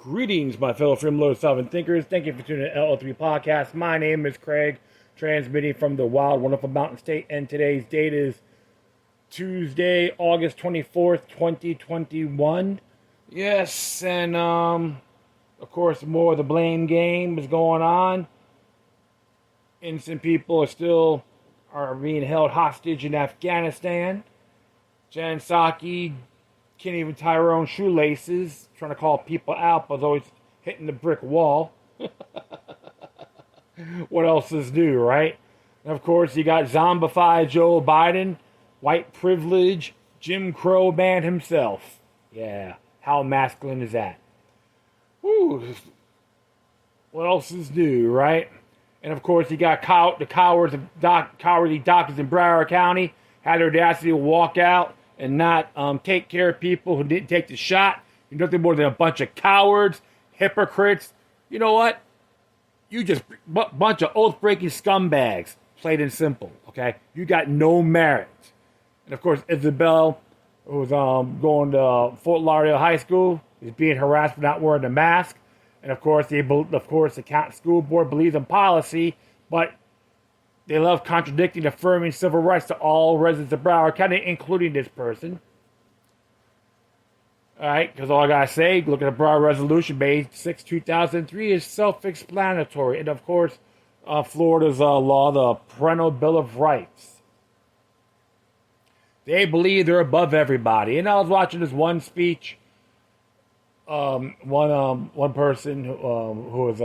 Greetings, my fellow freeloaders, solvent thinkers. Thank you for tuning in to LO3 Podcast. My name is Craig, transmitting from the wild, wonderful Mountain State, and today's date is Tuesday, August 24th, 2021. Yes, and of course, more of the blame game is going on. Innocent people are being held hostage in Afghanistan. Jen Psaki can't even tie her own shoelaces, trying to call people out, but always hitting the brick wall. What else is new, right? And of course, you got zombified Joe Biden, white privilege, Jim Crow man himself. Yeah, how masculine is that? Woo. What else is new, right? And of course, you got the cowardly doctors in Broward County had the audacity to walk out and not take care of people who didn't take the shot. You're nothing more than a bunch of cowards, hypocrites. You know what? You just bunch of oath-breaking scumbags, plain and simple, okay? You got no merit. And of course, Isabel, who was going to Fort Lauderdale High School, is being harassed for not wearing a mask. And of course, the county school board believes in policy, but they love contradicting, affirming civil rights to all residents of Broward County, including this person. All right, because all I got to say, look at the Broward Resolution, May 6, 2003, is self-explanatory. And of course, Florida's law, the Parental Bill of Rights. They believe they're above everybody. And I was watching this one speech, one person who was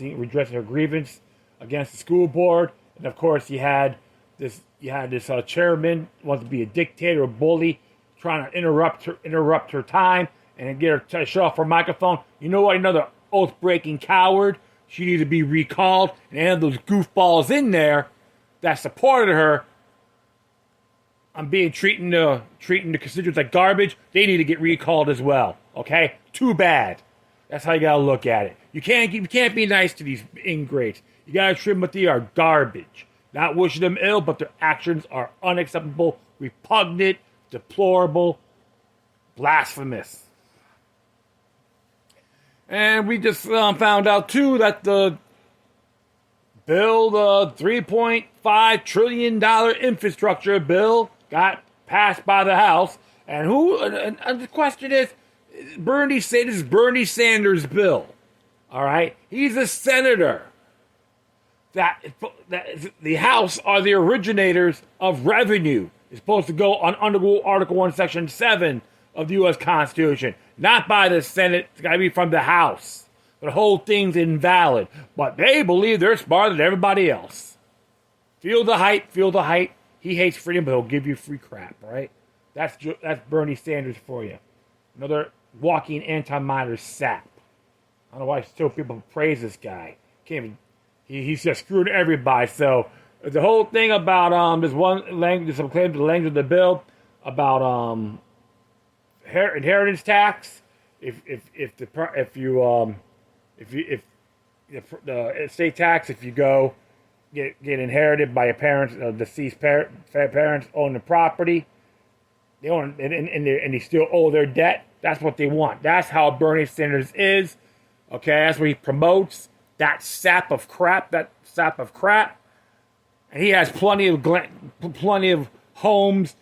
redressing her grievance against the school board. And of course, you had this chairman who wants to be a dictator, a bully, trying to interrupt her time and get her to shut off her microphone. You know what? Another oath-breaking coward. She needs to be recalled, and any of those goofballs in there that supported her on treating the constituents like garbage, they need to get recalled as well. Okay? Too bad. That's how you gotta look at it. You can't be nice to these ingrates. You gotta treat them like they are garbage. Not wishing them ill, but their actions are unacceptable, repugnant, deplorable, blasphemous. And we just found out too that the $3.5 trillion infrastructure bill got passed by the House. And the question is, this is Bernie Sanders' bill. All right? He's a senator. That the House are the originators of revenue. It's supposed to go under Article 1, Section 7 of the U.S. Constitution. Not by the Senate. It's got to be from the House. The whole thing's invalid. But they believe they're smarter than everybody else. Feel the hype. He hates freedom, but he'll give you free crap, right? That's Bernie Sanders for you. Another walking anti-monitor sap. I don't know why still people praise this guy. He's just screwing everybody. So the whole thing about this one language, some claims to the language of the bill about inheritance tax. If the estate tax, if you go get inherited by your parents, deceased parents own the property, they own and they still owe their debt. That's what they want. That's how Bernie Sanders is. Okay, that's what he promotes. That sap of crap. And he has plenty of homes,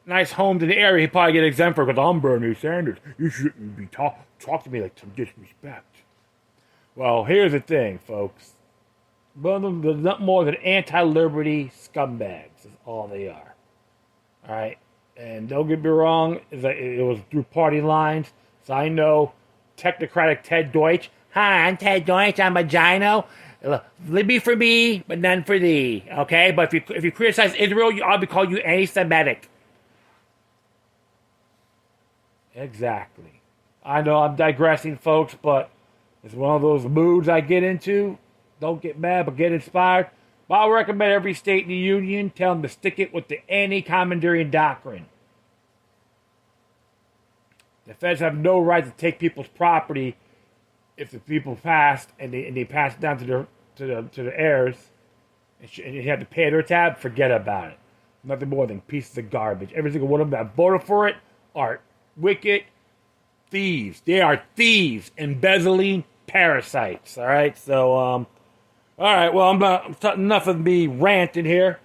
nice homes in the area. He probably get exempt for because I'm Bernie Sanders. You shouldn't be talk to me like some disrespect. Well, here's the thing, folks. They're not more than anti-liberty scumbags. Is all they are. All right, and don't get me wrong. It was through party lines. So I know technocratic Ted Deutsch. Hi, I'm Ted Deutsch. I'm a gyno. Libby for me, but none for thee. Okay? But if you criticize Israel, I'll be calling you anti-Semitic. Exactly. I know I'm digressing, folks, but it's one of those moods I get into. Don't get mad, but get inspired. But I'll recommend every state in the union tell them to stick it with the anti-commandeering doctrine. The feds have no right to take people's property if the people passed and they pass it down to the heirs, and you have to pay their tab, forget about it. Nothing more than pieces of garbage. Every single one of them that voted for it are wicked, thieves. They are thieves, embezzling parasites. All right, so all right. Well, enough of me ranting here.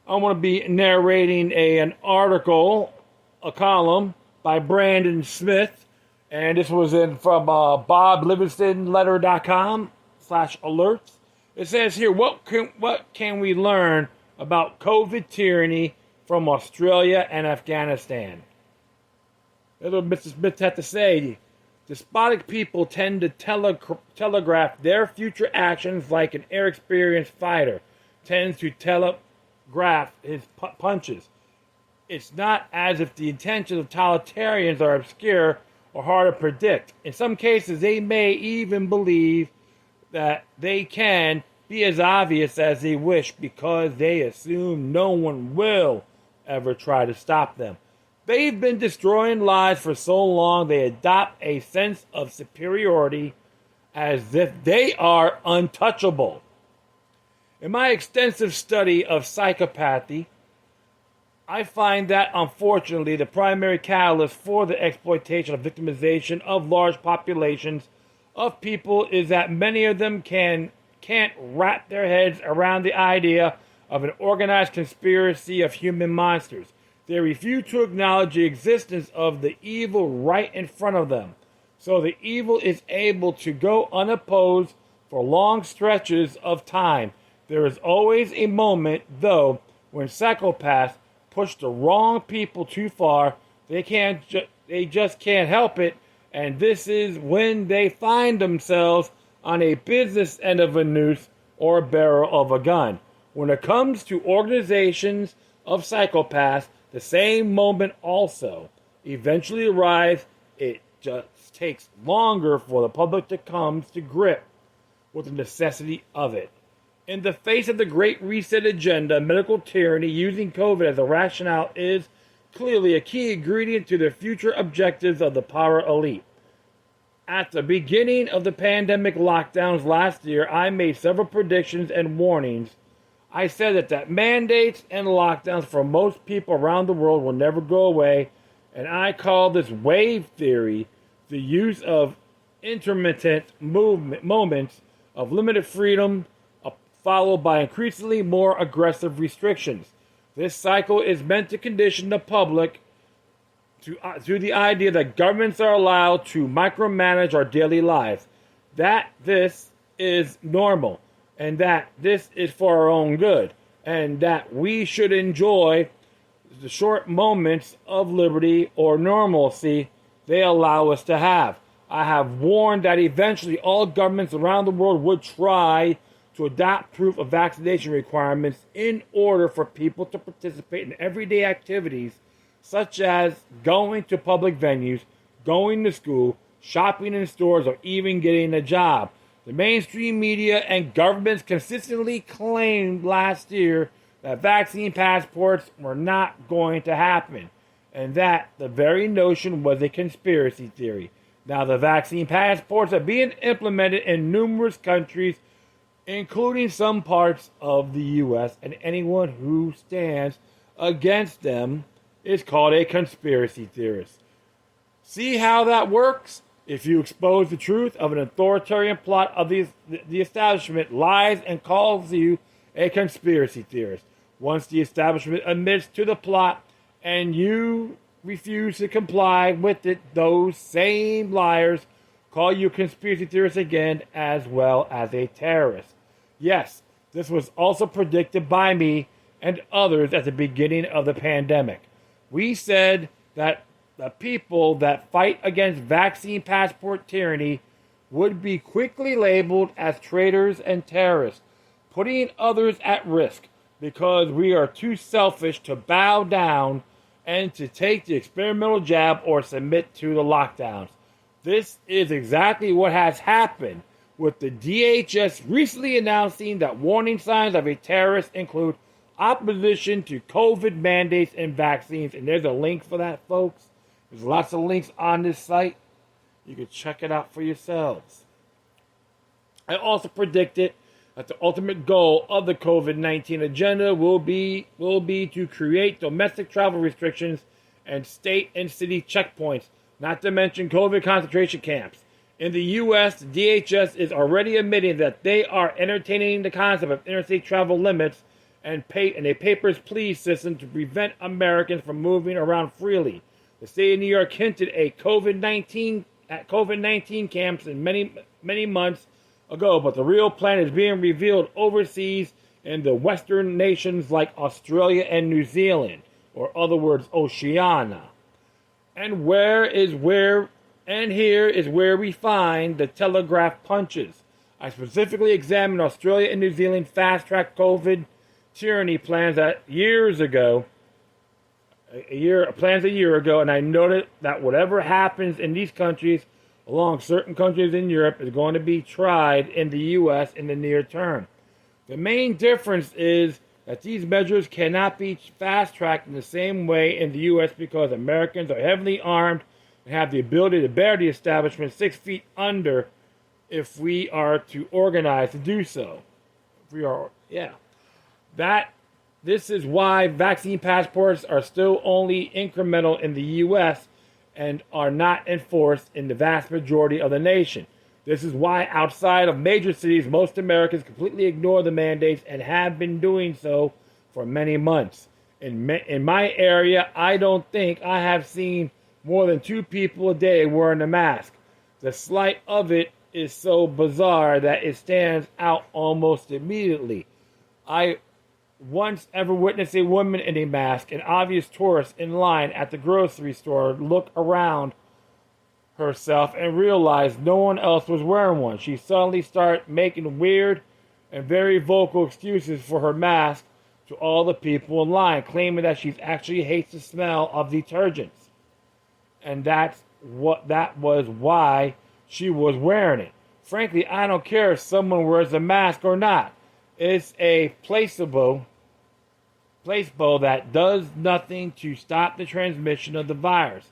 I want to be narrating an article, a column by Brandon Smith, and this was from BobLivingstonLetter.com/alerts. It says here, what can we learn about COVID tyranny from Australia and Afghanistan? That's what Mr. Smith had to say. Despotic people tend to telegraph their future actions like an experienced fighter tends to telegraph his punches. It's not as if the intentions of totalitarians are obscure or hard to predict. In some cases, they may even believe that they can be as obvious as they wish because they assume no one will ever try to stop them. They've been destroying lives for so long they adopt a sense of superiority as if they are untouchable. In my extensive study of psychopathy, I find that, unfortunately, the primary catalyst for the exploitation of victimization of large populations of people is that many of them can't wrap their heads around the idea of an organized conspiracy of human monsters. They refuse to acknowledge the existence of the evil right in front of them. So the evil is able to go unopposed for long stretches of time. There is always a moment, though, when psychopaths push the wrong people too far. They just can't help it, and this is when they find themselves on a business end of a noose or a barrel of a gun. When it comes to organizations of psychopaths, the same moment also eventually arrives. It just takes longer for the public to come to grip with the necessity of it. In the face of the Great Reset agenda, medical tyranny using COVID as a rationale is clearly a key ingredient to the future objectives of the power elite. At the beginning of the pandemic lockdowns last year, I made several predictions and warnings. I said that mandates and lockdowns for most people around the world will never go away, and I call this wave theory, the use of intermittent moments of limited freedom followed by increasingly more aggressive restrictions. This cycle is meant to condition the public to the idea that governments are allowed to micromanage our daily lives, that this is normal, and that this is for our own good, and that we should enjoy the short moments of liberty or normalcy they allow us to have. I have warned that eventually all governments around the world would try to adopt proof of vaccination requirements in order for people to participate in everyday activities such as going to public venues, going to school, shopping in stores, or even getting a job. The mainstream media and governments consistently claimed last year that vaccine passports were not going to happen, and that the very notion was a conspiracy theory. Now, the vaccine passports are being implemented in numerous countries, including some parts of the U.S., and anyone who stands against them is called a conspiracy theorist. See how that works? If you expose the truth of an authoritarian plot of the establishment, lies and calls you a conspiracy theorist. Once the establishment admits to the plot and you refuse to comply with it, those same liars call you a conspiracy theorist again, as well as a terrorist. Yes, this was also predicted by me and others at the beginning of the pandemic. We said that the people that fight against vaccine passport tyranny would be quickly labeled as traitors and terrorists, putting others at risk because we are too selfish to bow down and to take the experimental jab or submit to the lockdowns. This is exactly what has happened, with the DHS recently announcing that warning signs of a terrorist include opposition to COVID mandates and vaccines. And there's a link for that, folks. There's lots of links on this site. You can check it out for yourselves. I also predicted that the ultimate goal of the COVID-19 agenda will be to create domestic travel restrictions and state and city checkpoints, not to mention COVID concentration camps. In the U.S., the DHS is already admitting that they are entertaining the concept of interstate travel limits and a papers, please system to prevent Americans from moving around freely. The state of New York hinted at COVID-19 camps in many months ago, but the real plan is being revealed overseas in the Western nations like Australia and New Zealand, or other words, Oceania. And here is where we find the telegraph punches. I specifically examined Australia and New Zealand fast-track COVID tyranny plans a year ago, and I noted that whatever happens in these countries, along certain countries in Europe, is going to be tried in the U.S. in the near term. The main difference is that these measures cannot be fast-tracked in the same way in the U.S. because Americans are heavily armed and have the ability to bear the establishment 6 feet under if we are to organize to do so. This is why vaccine passports are still only incremental in the U.S. and are not enforced in the vast majority of the nation. This is why outside of major cities, most Americans completely ignore the mandates and have been doing so for many months. In my area, I don't think I have seen more than 2 people a day wearing a mask. The sight of it is so bizarre that it stands out almost immediately. I once ever witnessed a woman in a mask, an obvious tourist in line at the grocery store, look around herself and realize no one else was wearing one. She suddenly started making weird and very vocal excuses for her mask to all the people in line, claiming that she actually hates the smell of detergents. And that was why she was wearing it. Frankly, I don't care if someone wears a mask or not. It's a placebo that does nothing to stop the transmission of the virus.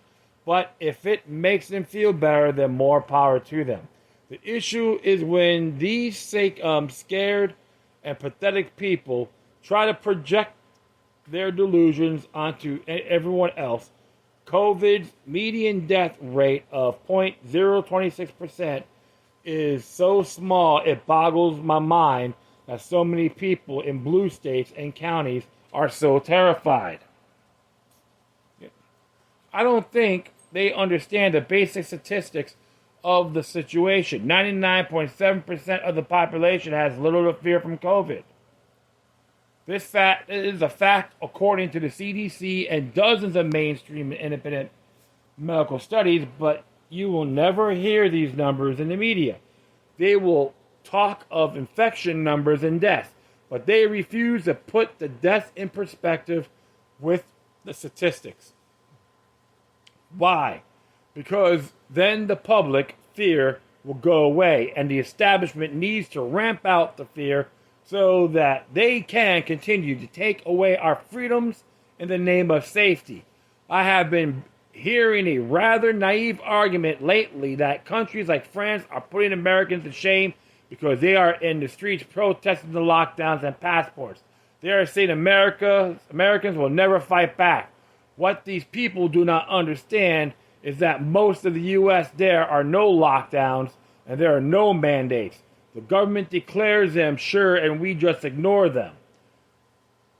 But if it makes them feel better, then more power to them. The issue is when these scared and pathetic people try to project their delusions onto everyone else. COVID's median death rate of 0.026% is so small it boggles my mind that so many people in blue states and counties are so terrified. I don't think they understand the basic statistics of the situation. 99.7% of the population has little to fear from COVID. This fact is a fact according to the CDC and dozens of mainstream and independent medical studies, but you will never hear these numbers in the media. They will talk of infection numbers and deaths, but they refuse to put the deaths in perspective with the statistics. Why? Because then the public fear will go away, and the establishment needs to ramp out the fear so that they can continue to take away our freedoms in the name of safety. I have been hearing a rather naive argument lately that countries like France are putting Americans to shame because they are in the streets protesting the lockdowns and passports. They are saying Americans will never fight back. What these people do not understand is that most of the U.S. there are no lockdowns and there are no mandates. The government declares them, sure, and we just ignore them.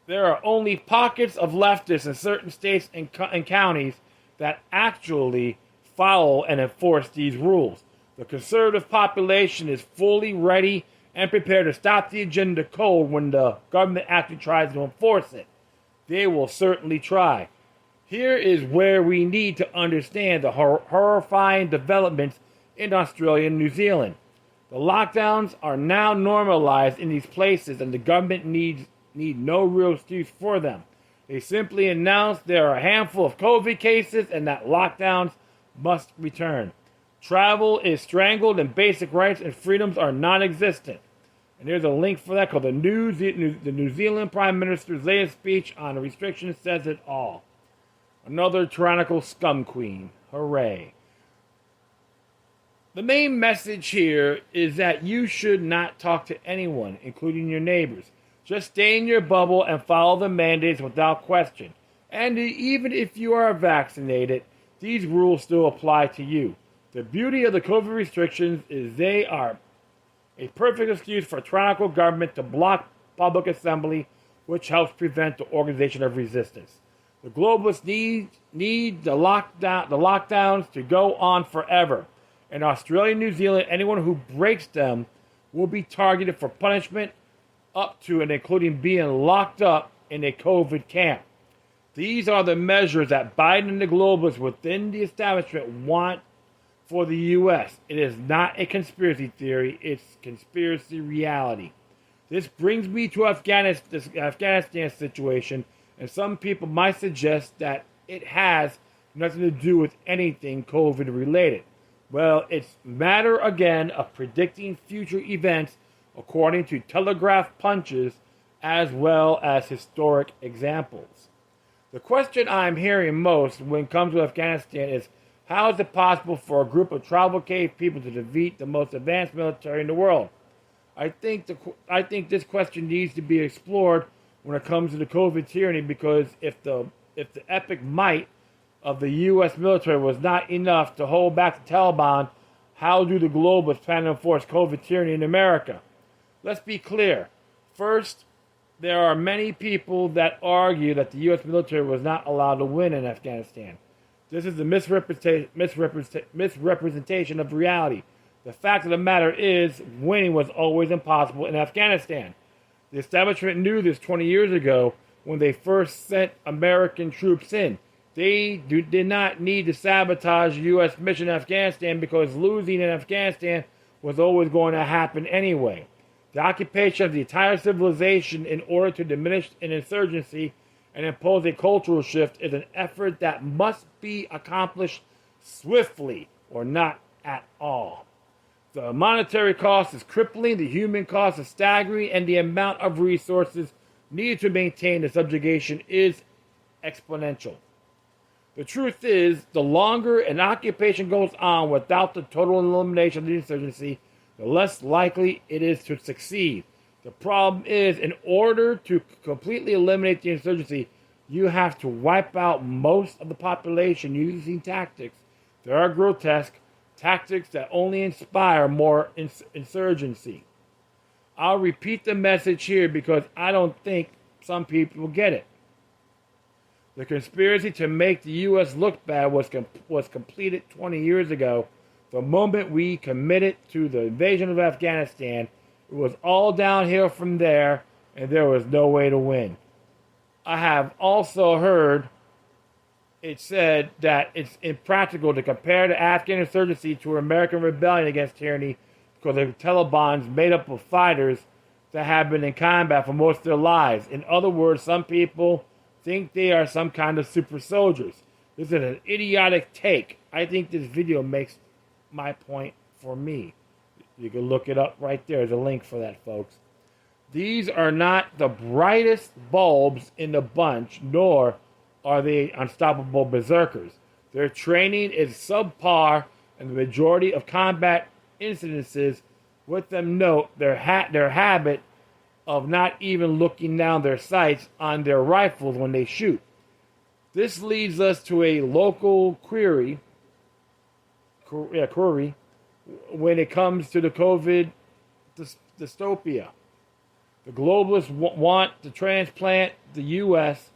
There are only pockets of leftists in certain states and counties that actually follow and enforce these rules. The conservative population is fully ready and prepared to stop the agenda cold when the government actually tries to enforce it. They will certainly try. Here is where we need to understand the horrifying developments in Australia and New Zealand. The lockdowns are now normalized in these places, and the government need no real excuse for them. They simply announced there are a handful of COVID cases and that lockdowns must return. Travel is strangled and basic rights and freedoms are non-existent. And there's a link for that called the New Zealand Prime Minister's latest speech on the restrictions says it all. Another tyrannical scum queen. Hooray. The main message here is that you should not talk to anyone, including your neighbors. Just stay in your bubble and follow the mandates without question. And even if you are vaccinated, these rules still apply to you. The beauty of the COVID restrictions is they are a perfect excuse for a tyrannical government to block public assembly, which helps prevent the organization of resistance. The globalists need the lockdowns to go on forever. In Australia and New Zealand, anyone who breaks them will be targeted for punishment up to and including being locked up in a COVID camp. These are the measures that Biden and the globalists within the establishment want for the U.S. It is not a conspiracy theory, it's conspiracy reality. This brings me to Afghanistan situation, and some people might suggest that it has nothing to do with anything COVID related. Well, it's a matter again of predicting future events according to telegraph punches as well as historic examples. The question I'm hearing most when it comes to Afghanistan is, how is it possible for a group of tribal cave people to defeat the most advanced military in the world? I think this question needs to be explored when it comes to the COVID tyranny, because if the epic might of the U.S. military was not enough to hold back the Taliban, how do the globalists plan to enforce COVID tyranny in America? Let's be clear. First, there are many people that argue that the U.S. military was not allowed to win in Afghanistan. This is a misrepresentation of reality. The fact of the matter is, winning was always impossible in Afghanistan. The establishment knew this 20 years ago when they first sent American troops in. They did not need to sabotage the U.S. mission in Afghanistan because losing in Afghanistan was always going to happen anyway. The occupation of the entire civilization in order to diminish an insurgency and impose a cultural shift is an effort that must be accomplished swiftly or not at all. The monetary cost is crippling, the human cost is staggering, and the amount of resources needed to maintain the subjugation is exponential. The truth is, the longer an occupation goes on without the total elimination of the insurgency, the less likely it is to succeed. The problem is, in order to completely eliminate the insurgency, you have to wipe out most of the population using tactics that are grotesque, tactics that only inspire more insurgency. I'll repeat the message here because I don't think some people will get it. The conspiracy to make the U.S. look bad was completed 20 years ago. The moment we committed to the invasion of Afghanistan, it was all downhill from there, and there was no way to win. I have also heard it said that it's impractical to compare the Afghan insurgency to an American rebellion against tyranny because the Taliban's made up of fighters that have been in combat for most of their lives. In other words, some people think they are some kind of super soldiers. This is an idiotic take. I think this video makes my point for me. You can look it up right there. There's a link for that, folks. These are not the brightest bulbs in the bunch, nor are they unstoppable berserkers. Their training is subpar, and the majority of combat incidences with them note their habit of not even looking down their sights on their rifles when they shoot. This leads us to a local query when it comes to the COVID dystopia. The globalists want to transplant the U.S.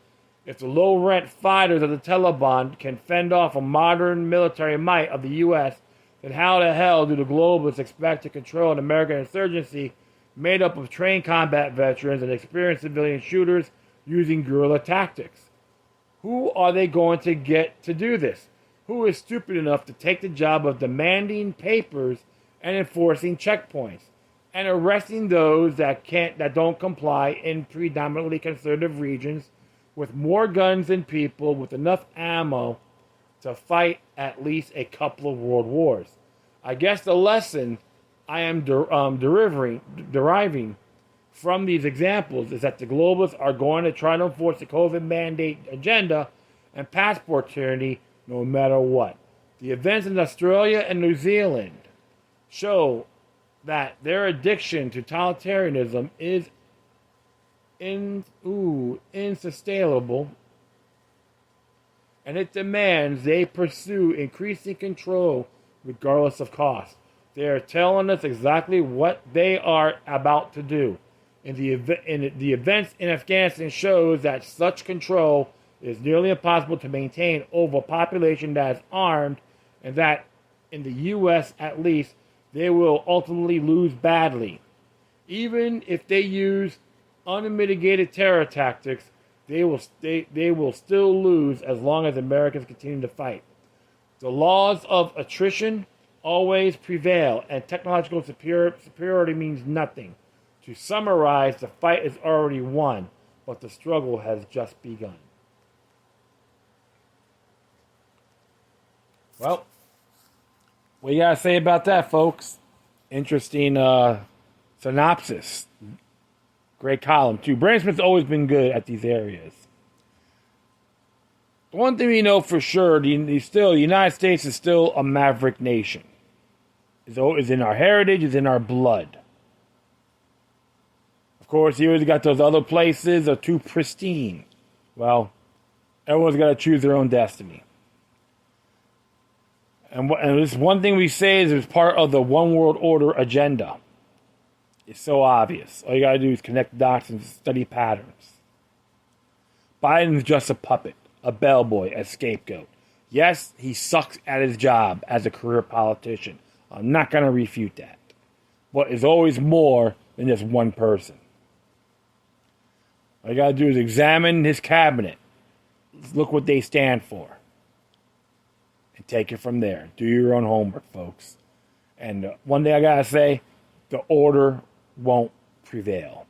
If the low-rent fighters of the Taliban can fend off a modern military might of the U.S., then how the hell do the globalists expect to control an American insurgency made up of trained combat veterans and experienced civilian shooters using guerrilla tactics? Who are they going to get to do this? Who is stupid enough to take the job of demanding papers and enforcing checkpoints and arresting those that don't comply in predominantly conservative regions with more guns than people with enough ammo to fight at least a couple of world wars? I guess the lesson I am deriving from these examples is that the globalists are going to try to enforce the COVID mandate agenda and passport tyranny no matter what. The events in Australia and New Zealand show that their addiction to totalitarianism is insustainable and it demands they pursue increasing control regardless of cost. They are telling us exactly what they are about to do. The events in Afghanistan shows that such control is nearly impossible to maintain over a population that is armed, and that, in the U.S. at least, they will ultimately lose badly. Even if they use unmitigated terror tactics, they will still lose as long as Americans continue to fight. The laws of attrition always prevail, and technological superiority means nothing. To summarize, the fight is already won, but the struggle has just begun. Well, what you gotta say about that, folks? Interesting synopsis. Great column, too. Brandon Smith's always been good at these areas. The one thing we know for sure, the United States is still a maverick nation. It's in our heritage, it's in our blood. Of course, you always got those other places that are too pristine. Well, everyone's got to choose their own destiny. And this one thing we say is it's part of the one world order agenda. It's so obvious. All you got to do is connect the dots and study patterns. Biden's just a puppet, a bellboy, a scapegoat. Yes, he sucks at his job as a career politician. I'm not going to refute that. But it's always more than just one person. All you got to do is examine his cabinet. Look what they stand for. And take it from there. Do your own homework, folks. And one thing I got to say, the order won't prevail.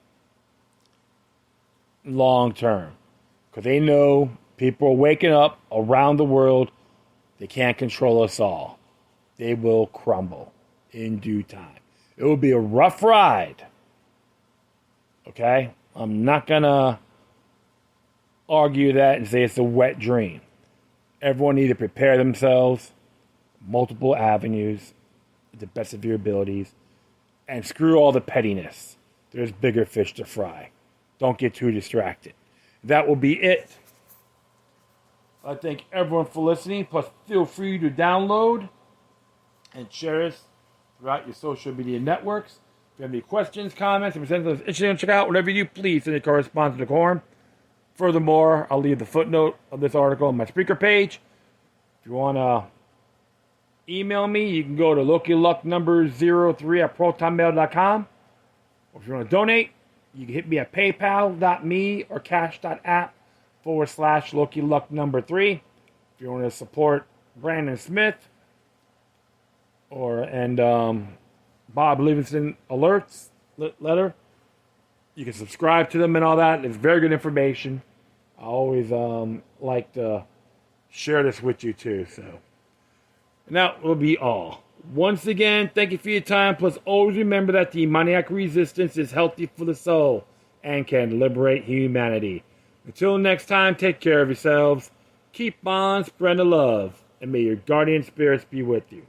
Long term. Because they know people are waking up around the world. They can't control us all. They will crumble in due time. It will be a rough ride. Okay? I'm not going to argue that and say it's a wet dream. Everyone needs to prepare themselves, multiple avenues, to the best of your abilities, and screw all the pettiness. There's bigger fish to fry. Don't get too distracted. That will be it. I thank everyone for listening. Plus, feel free to download and share this throughout your social media networks. If you have any questions, comments, if you're interested, check out whatever you please send it corresponds to the quorum. Furthermore, I'll leave the footnote of this article on my speaker page. If you want to email me, you can go to LokiLuck03@protonmail.com. Or if you want to donate, you can hit me at paypal.me or cash.app/LokiLuck3. If you want to support Brandon Smith and Bob Livingston alerts letter, you can subscribe to them and all that. It's very good information. I always like to share this with you too. So, and that will be all. Once again, thank you for your time. Plus, always remember that the demoniac resistance is healthy for the soul and can liberate humanity. Until next time, take care of yourselves. Keep on spreading the love, and may your guardian spirits be with you.